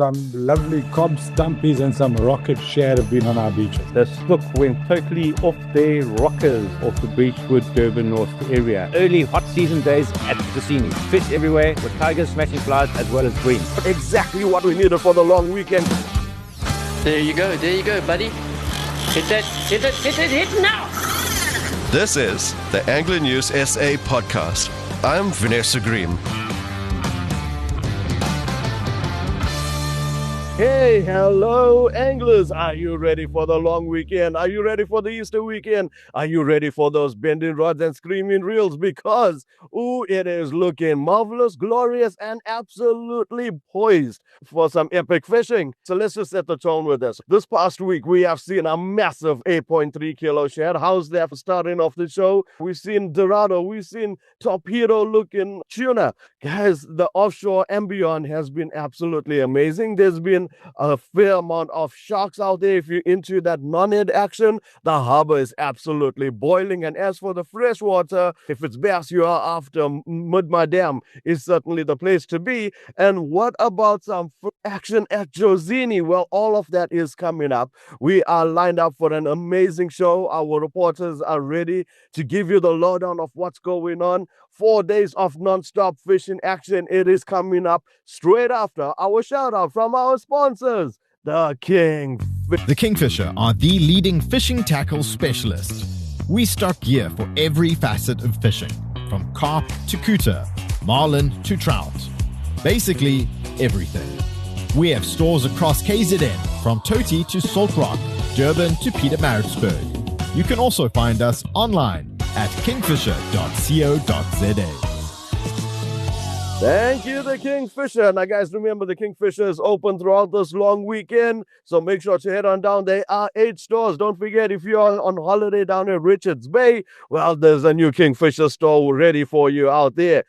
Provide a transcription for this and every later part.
some lovely cob stumpies and some rocket shad have been on our beaches. The snoek went totally off their rockers off the Beachwood, Durban North area. Early hot season days at Jozini. Fish everywhere with tigers smashing flies as well as bream. Exactly what we needed for the long weekend. There you go, buddy. Hit now! This is the Angler News SA podcast. I'm Vanessa Green. Hey, hello anglers. Are you ready for the long weekend? Are you ready for the Easter weekend? Are you ready for those bending rods and screaming reels? Because, it is looking marvelous, glorious, and absolutely poised for some epic fishing. So let's just set the tone with this. This past week, we have seen a massive 8.3 kilo shad. How's that for starting off the show? We've seen dorado. We've seen torpedo-looking tuna. Guys, the offshore and beyond has been absolutely amazing. There's been a fair amount of sharks out there. If you're into that non-head action, the harbour is absolutely boiling. And as for the freshwater, if it's bass you are after, Midmar Dam is certainly the place to be. And what about some action at Jozini? Well, all of that is coming up. We are lined up for an amazing show. Our reporters are ready to give you the lowdown of what's going on. 4 days of non-stop fishing action. It is coming up straight after our shout out from our sponsors, the Kingfisher. The Kingfisher are the leading fishing tackle specialist. We stock gear for every facet of fishing, from carp to couta, marlin to trout. Basically, everything. We have stores across KZN, from Toti to Salt Rock, Durban to Pietermaritzburg. You can also find us online at kingfisher.co.za. Thank you, the Kingfisher. Now, guys, remember the Kingfisher is open throughout this long weekend, so make sure to head on down. There are 8 stores. Don't forget, if you're on holiday down in Richards Bay, well, there's a new Kingfisher store ready for you out there.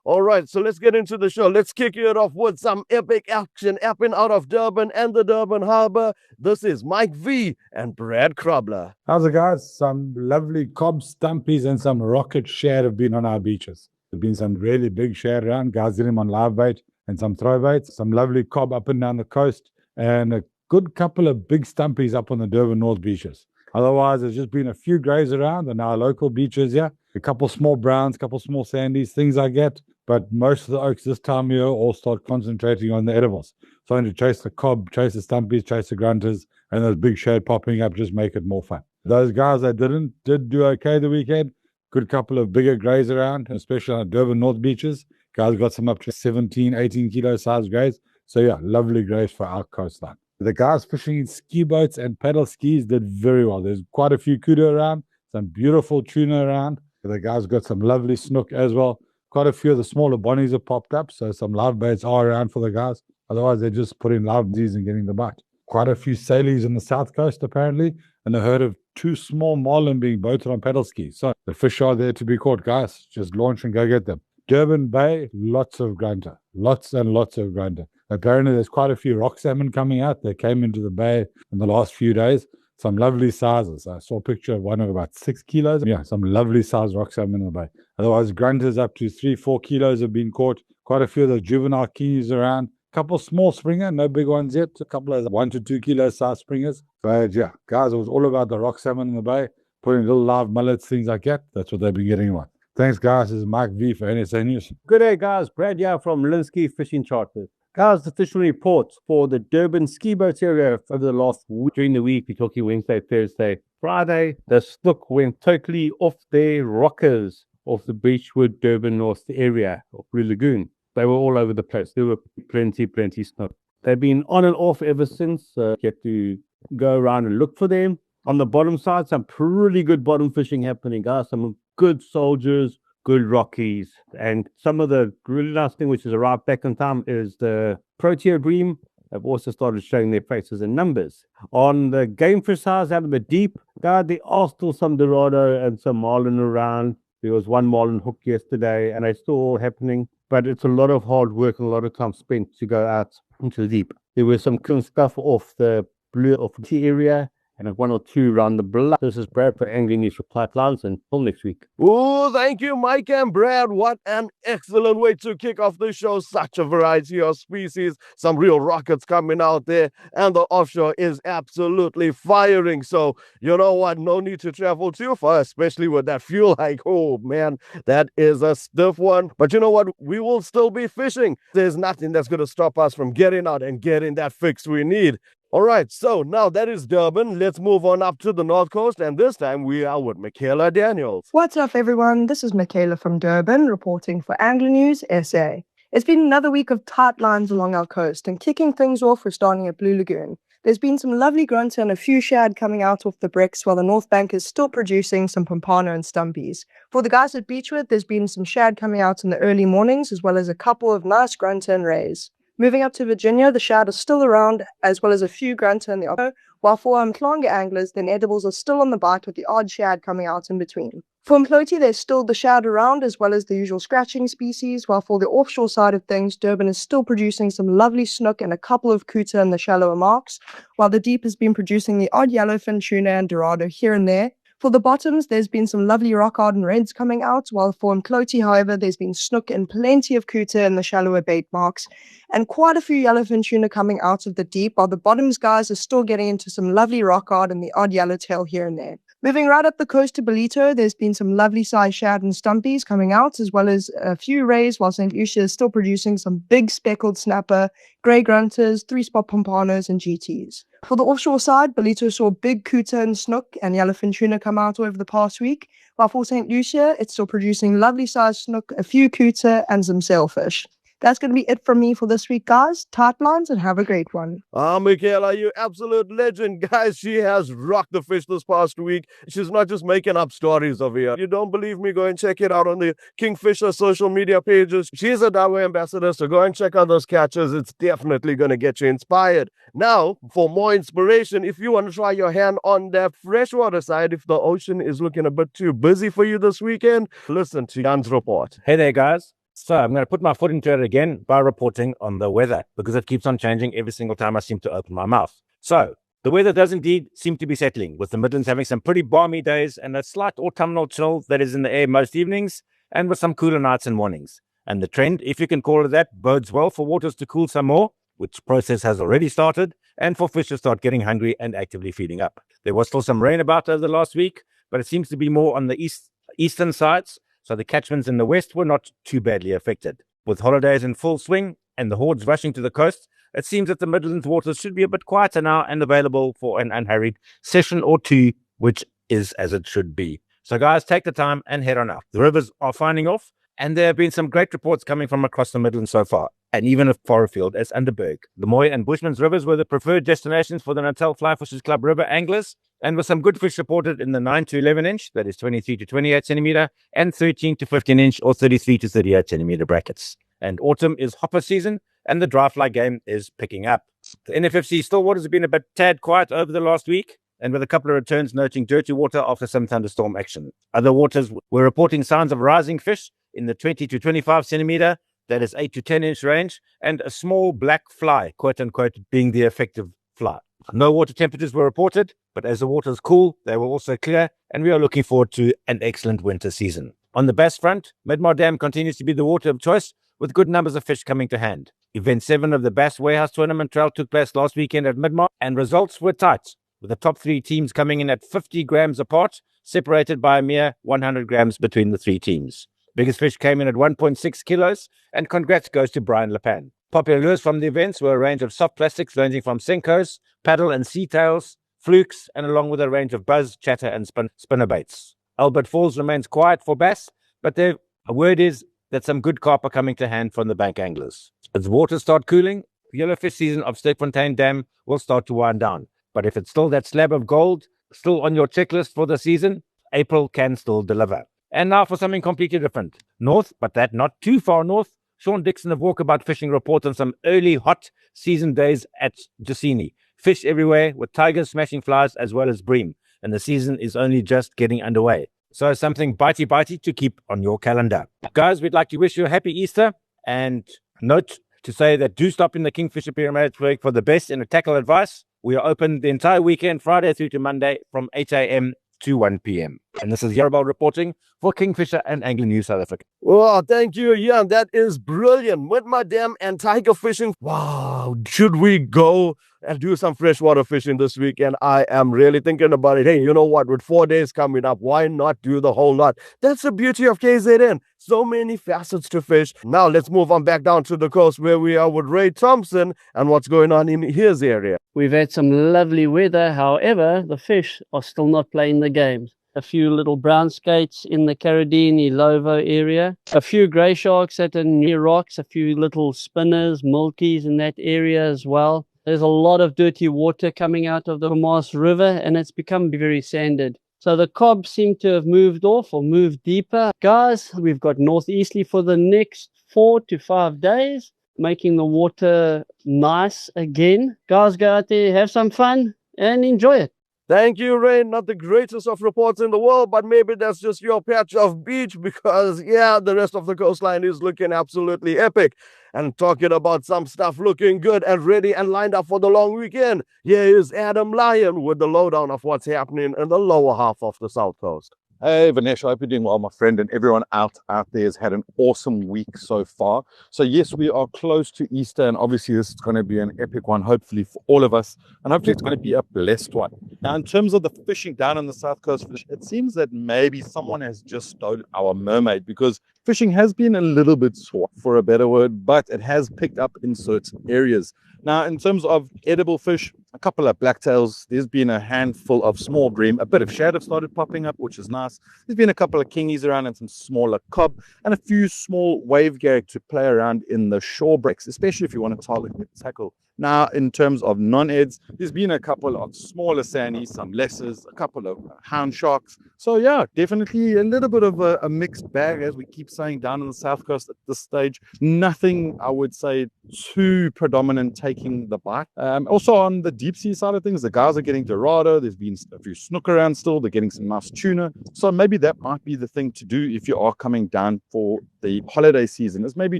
All right, so let's get into the show. Let's kick it off with some epic action happening out of Durban and the Durban Harbour. This is Mike V and Brad Krobler. How's it, guys? Some lovely cob stumpies and some rocket shad have been on our beaches. There's been some really big shad around. Guys getting them on live bait and some throw baits. Some lovely cob up and down the coast. And a good couple of big stumpies up on the Durban North beaches. Otherwise, there's just been a few greys around on our local beaches here. A couple small browns, a couple small sandies, things I get. But most of the oaks this time of year all start concentrating on the edibles. Starting to chase the cob, chase the stumpies, chase the grunters, and those big shad popping up just make it more fun. Those guys that did do okay the weekend. Good couple of bigger greys around, especially on the Durban North beaches. Guys got some up to 17, 18 kilo size greys. So yeah, lovely greys for our coastline. The guys fishing in ski boats and paddle skis did very well. There's quite a few couta around, some beautiful tuna around. The guys got some lovely snoek as well. Quite a few of the smaller bonnies have popped up, so some live baits are around for the guys. Otherwise, they're just putting live D's and getting the bite. Quite a few sailies on the south coast, apparently, and I heard of 2 small marlin being boated on paddle skis. So the fish are there to be caught, guys. Just launch and go get them. Durban Bay, lots of grunter. Lots and lots of grunter. Apparently, there's quite a few rock salmon coming out. They came into the bay in the last few days. Some lovely sizes. I saw a picture of one of about 6 kilos. Yeah, some lovely size rock salmon in the bay. Otherwise, grunters up to 3-4 kilos have been caught. Quite a few of the juvenile keys around. A couple small springer, no big ones yet. A couple of 1 to 2 kilo size springers. But yeah, guys, it was all about the rock salmon in the bay. Putting little live mullets, things like that. That's what they've been getting on. Thanks, guys. This is Mike V for NSA News. Good day, guys. Brad here from Linsky Fishing Charters. Guys, the official reports for the Durban ski boat area over the last week. During the week, we're talking Wednesday, Thursday, Friday. The snoek went totally off their rockers off the Beachwood, Durban North area of Blue Lagoon. They were all over the place. There were plenty snoek. They've been on and off ever since. You have to go around and look for them. On the bottom side, some pretty good bottom fishing happening, guys. Some good soldiers, good rockies. And some of the really nice thing, which is arrived back in time, is the protea bream. They've also started showing their faces in numbers. On the game fish size, out of the deep, God, there are still some dorado and some marlin around. There was one marlin hook yesterday, and they're still all happening. But it's a lot of hard work and a lot of time spent to go out into the deep. There was some cool stuff off the blue of the area, and 1 or 2 round the block. This is Brad for Angling News Reply Plans, and until next week. Oh, thank you, Mike and Brad. What an excellent way to kick off the show. Such a variety of species, some real rockets coming out there, and the offshore is absolutely firing. So, you know what? No need to travel too far, especially with that fuel hike. Oh, man, that is a stiff one. But you know what? We will still be fishing. There's nothing that's going to stop us from getting out and getting that fix we need. All right, so now that is Durban. Let's move on up to the north coast, and this time we are with Michaela Daniels. What's up, everyone? This is Michaela from Durban, reporting for Angling News SA. It's been another week of tight lines along our coast, and kicking things off, we're starting at Blue Lagoon. There's been some lovely grunter and a few shad coming out off the bricks, while the North Bank is still producing some pompano and stumpies. For the guys at Beechwood, there's been some shad coming out in the early mornings, as well as a couple of nice grunter and rays. Moving up to Virginia, the shad is still around, as well as a few grunter in the oppo, while for Mklanga anglers, then edibles are still on the bite with the odd shad coming out in between. For Mkloti, there's still the shad around, as well as the usual scratching species, while for the offshore side of things, Durban is still producing some lovely snook and a couple of couta in the shallower marks, while the deep has been producing the odd yellowfin tuna and dorado here and there. For the bottoms, there's been some lovely rockcod and reds coming out, while for Mkloti, however, there's been snook and plenty of couta in the shallower bait marks, and quite a few yellowfin tuna coming out of the deep, while the bottoms guys are still getting into some lovely rockcod and the odd yellowtail here and there. Moving right up the coast to Belito, there's been some lovely size shad and stumpies coming out, as well as a few rays, while St. Lucia is still producing some big speckled snapper, grey grunters, 3-spot pompanos, and GTs. For the offshore side, Belito saw big couta and snook and yellowfin tuna come out over the past week, while for St. Lucia, it's still producing lovely sized snook, a few couta, and some sailfish. That's going to be it from me for this week, guys. Tight lines, and have a great one. Michaela, you absolute legend. Guys, she has rocked the fish this past week. She's not just making up stories over here. You don't believe me? Go and check it out on the Kingfisher social media pages. She's a Dawa ambassador, so go and check out those catches. It's definitely going to get you inspired. Now, for more inspiration, if you want to try your hand on that freshwater side, if the ocean is looking a bit too busy for you this weekend, listen to Jan's report. Hey there, guys. So I'm going to put my foot into it again by reporting on the weather, because it keeps on changing every single time I seem to open my mouth. So the weather does indeed seem to be settling, with the Midlands having some pretty balmy days and a slight autumnal chill that is in the air most evenings, and with some cooler nights and mornings. And the trend, if you can call it that, bodes well for waters to cool some more, which process has already started, and for fish to start getting hungry and actively feeding up. There was still some rain about over the last week, but it seems to be more on the eastern sides, so the catchments in the west were not too badly affected. With holidays in full swing and the hordes rushing to the coast, it seems that the Midlands waters should be a bit quieter now and available for an unhurried session or two, which is as it should be. So guys, take the time and head on out. The rivers are finding off, and there have been some great reports coming from across the Midlands so far, and even as far afield as Underberg. The Mooi and Bushman's rivers were the preferred destinations for the Natal Fly Fishers Club river anglers, and with some good fish reported in the 9 to 11 inch, that is 23 to 28 centimeter, and 13 to 15 inch or 33 to 38 centimeter brackets. And autumn is hopper season, and the dry fly game is picking up. The NFFC stillwaters have been a bit tad quiet over the last week, and with a couple of returns noting dirty water after some thunderstorm action. Other waters were reporting signs of rising fish in the 20 to 25 centimeter, that is 8 to 10 inch range, and a small black fly, quote unquote, being the effective fly. No water temperatures were reported, but as the waters cool, they were also clear, and we are looking forward to an excellent winter season. On the bass front, Midmar Dam continues to be the water of choice, with good numbers of fish coming to hand. Event 7 of the Bass Warehouse Tournament Trail took place last weekend at Midmar, and results were tight, with the top 3 teams coming in at 50 grams apart, separated by a mere 100 grams between the 3 teams. Biggest fish came in at 1.6 kilos, and congrats goes to Brian Lepan. Popular lures from the events were a range of soft plastics ranging from Senkos, paddle and sea tails, flukes, and along with a range of buzz, chatter, and spinnerbaits. Albert Falls remains quiet for bass, but the word is that some good carp are coming to hand from the bank anglers. As waters start cooling, the yellowfish season of Steekfontein Dam will start to wind down. But if it's still that slab of gold still on your checklist for the season, April can still deliver. And now for something completely different. North, but that not too far north, Sean Dixon of Walkabout Fishing reports on some early hot season days at Jozini. Fish everywhere, with tigers smashing flies as well as bream. And the season is only just getting underway. So something bitey to keep on your calendar. Guys, we'd like to wish you a happy Easter. And note to say that do stop in the Kingfisher Pyramid for the best in tackle advice. We are open the entire weekend, Friday through to Monday, from 8 a.m. to 1 p.m. And this is Favourable reporting for Kingfisher and Angling News South Africa. Well, thank you, Jan. That is brilliant. Midmar Dam and tiger fishing. Wow. Should we go and do some freshwater fishing this weekend? I am really thinking about it. Hey, you know what? With 4 days coming up, why not do the whole lot? That's the beauty of KZN. So many facets to fish. Now let's move on back down to the coast where we are with Ray Thompson and what's going on in his area. We've had some lovely weather. However, the fish are still not playing the games. A few little brown skates in the Caradini, Lovo area. A few grey sharks at the near rocks. A few little spinners, milkies in that area as well. There's a lot of dirty water coming out of the Mooi River and it's become very sanded. So the cobs seem to have moved off or moved deeper. Guys, we've got northeasterly for the next 4 to 5 days, making the water nice again. Guys, go out there, have some fun and enjoy it. Thank you, Ray. Not the greatest of reports in the world, but maybe that's just your patch of beach because, yeah, the rest of the coastline is looking absolutely epic. And talking about some stuff looking good and ready and lined up for the long weekend, here is Adam Lyon with the lowdown of what's happening in the lower half of the South Coast. Hey Vinesh, I hope you're doing well, my friend, and everyone out there has had an awesome week so far. So yes, we are close to Easter, and obviously this is going to be an epic one, hopefully for all of us, and hopefully it's going to be a blessed one. Now, in terms of the fishing down on the South Coast, it seems that maybe someone has just stolen our mermaid, because fishing has been a little bit sore, for a better word, but it has picked up in certain areas. Now, in terms of edible fish, a couple of blacktails, there's been a handful of small bream, a bit of shad have started popping up, which is nice. There's been a couple of kingies around and some smaller cob, and a few small wave gag to play around in the shore breaks, especially if you want to target the tackle. Now, in terms of non-eds, there's been a couple of smaller sandies, some lessers, a couple of hound sharks. So yeah, definitely a little bit of a mixed bag, as we keep saying, down on the South Coast at this stage. Nothing, I would say, too predominant taking the bite. Also on the deep sea side of things, the guys are getting dorado. There's been a few snoek around still. They're getting some nice tuna. So maybe that might be the thing to do if you are coming down for the holiday season, is maybe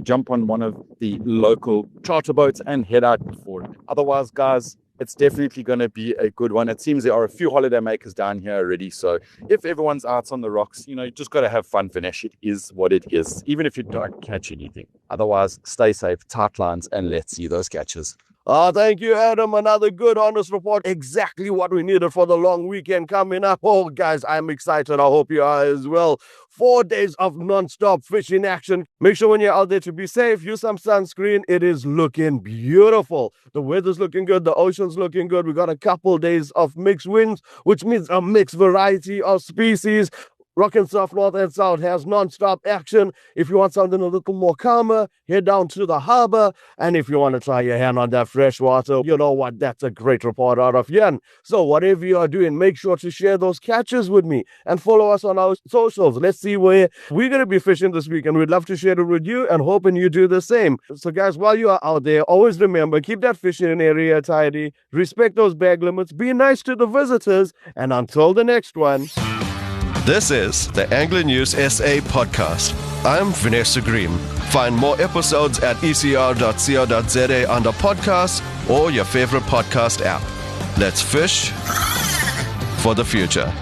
jump on one of the local charter boats and head out for it. Otherwise, guys, it's definitely going to be a good one. It seems there are a few holiday makers down here already. So if everyone's out on the rocks, you know, you just got to have fun, Vinesh. It is what it is, even if you don't catch anything. Otherwise, stay safe, tight lines, and let's see those catches. Thank you, Adam. Another good, honest report. Exactly what we needed for the long weekend coming up. Oh, guys, I'm excited. I hope you are as well. 4 days of non-stop fishing action. Make sure when you're out there to be safe, use some sunscreen. It is looking beautiful. The weather's looking good. The ocean's looking good. We got a couple days of mixed winds, which means a mixed variety of species. Rock and Surf North and South has non-stop action. If you want something a little more calmer, head down to the harbour. And if you want to try your hand on that freshwater, you know what? That's a great report out of Jan. So whatever you are doing, make sure to share those catches with me and follow us on our socials. Let's see where we're going to be fishing this week, and we'd love to share it with you and hoping you do the same. So guys, while you are out there, always remember, keep that fishing area tidy, respect those bag limits, be nice to the visitors, and until the next one. This is the Angling News SA podcast. I'm Vanessa Green. Find more episodes at ecr.co.za under podcasts or your favorite podcast app. Let's fish for the future.